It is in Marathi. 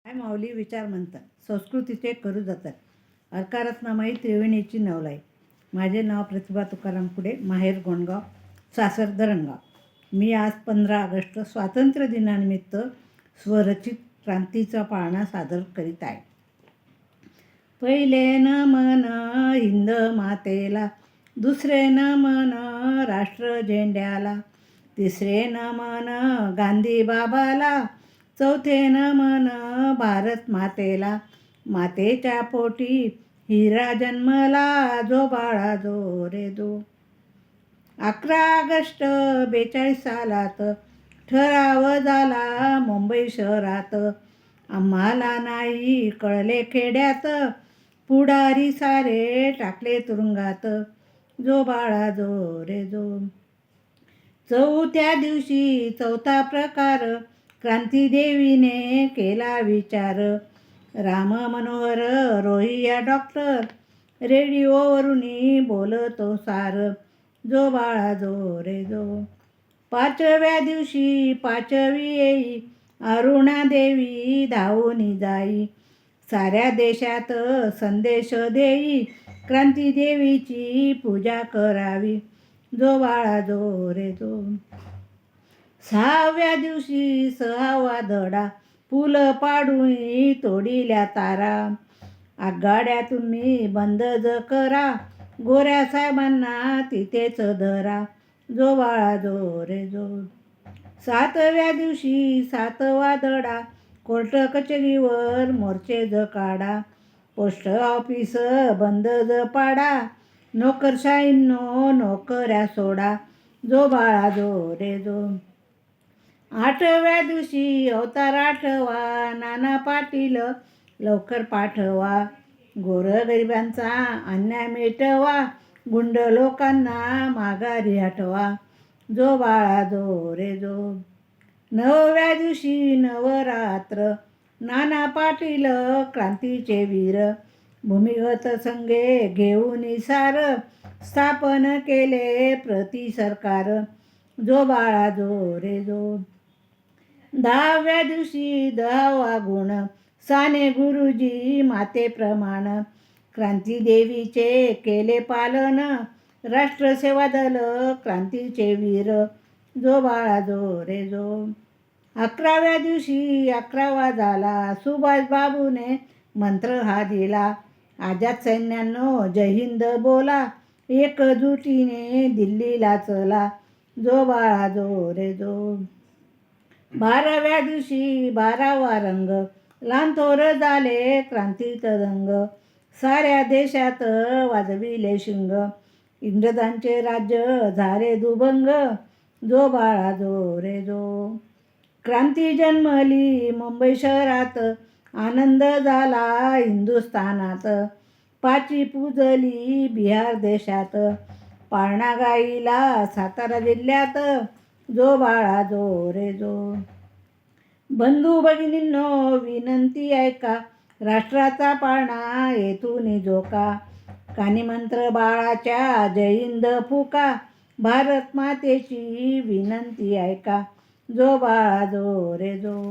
काय माऊली विचार म्हणतात, संस्कृतीचे करू जातात. अर्कारत्नामाई त्रिवेणीची नवलाई. माझे नाव प्रतिभा तुकाराम पुढे, माहेर गोंडगाव, सासर दरंगाव. मी आज 15 ऑगस्ट स्वातंत्र्य दिनानिमित्त स्वरचित क्रांतीचा पाळणा सादर करीत आहे. पहिले नमन हिंद मातेला, दुसरे नमन राष्ट्र झेंड्याला, तिसरे नमन गांधी बाबाला, चौथे नमन भारत मातेला. मातेच्या पोटी हिरा जन्मला, जो बाळा जो रे जो. 11 ऑगस्ट 42 सालात ठराव झाला मुंबई शहरात. आम्हाला नाही कळले खेड्यात, पुढारी सारे टाकले तुरुंगात, जो बाळा जो रे जो. चौथ्या दिवशी चौथा प्रकार, क्रांतीदेवीने केला विचार. राम मनोहर रोहिया डॉक्टर, रेडिओवरूनी बोलतो सार, जो बाळा जो रे जो. 5व्या दिवशी 5वी येई, अरुणादेवी धावून जाई. साऱ्या देशात संदेश देई, क्रांतीदेवीची पूजा करावी, जो बाळा जो रे जो. 6व्या दिवशी 6वा धडा, पूल पाडून तोडिल्या तारा. आगगाड्या तुम्ही बंद ज करा, गोऱ्या साहेबांना तिथेच धरा, जो बाळा जो रे जो. 7व्या दिवशी 7वा धडा, कोर्ट कचेरीवर मोर्चे ज काढा. पोस्ट ऑफिस बंद ज पाडा, नोकरशाहींनो नोकऱ्या सोडा, जो बाळा जो रे जो. 8व्या दिवशी अवतार 8वा, नाना पाटील लवकर पाठवा. गोरगरिबांचा अन्याय मिटवा, गुंड लोकांना माघारी हटवा, जो बाळा जो रे जो. 9व्या दिवशी नवरात्र, नाना पाटील क्रांतीचे वीर. भूमिगत संघे घेऊन सार, स्थापन केले प्रति सरकार, जो बाळा जो रे जो. 10व्या दिवशी 10वा गुण, साने गुरुजी मातेप्रमाण. क्रांतीदेवीचे केले पालन, राष्ट्रसेवा दल क्रांतीचे वीर, जो बाळा जो रे जो. 11व्या दिवशी 11वा झाला, सुभाष बाबूने मंत्र हा दिला. आझाद सैन्यांनो जय हिंद बोला, एकजुटीने दिल्लीला चला, जो बाळा जो रे जो. 12व्या दिवशी 12वा रंग, लहान थोर झाले क्रांतीत दंग. साऱ्या देशात वाजविले शिंग, इंग्रजांचे राज्य झाले दुभंग, जो बाळा जो रे जो. क्रांती जन्मली मुंबई शहरात, आनंद झाला हिंदुस्थानात. पाची पूजली बिहार देशात, पाळणा गाईला सातारा जिल्ह्यात, जो बाळा जो रे जो. बंधू भगिनींनो विनंती ऐका, राष्ट्राचा पाळणा येथून झोका. कानी मंत्र बाळाच्या जय हिंद फुका, भारत मातेची विनंती ऐका, जो बाळा जो रे जो.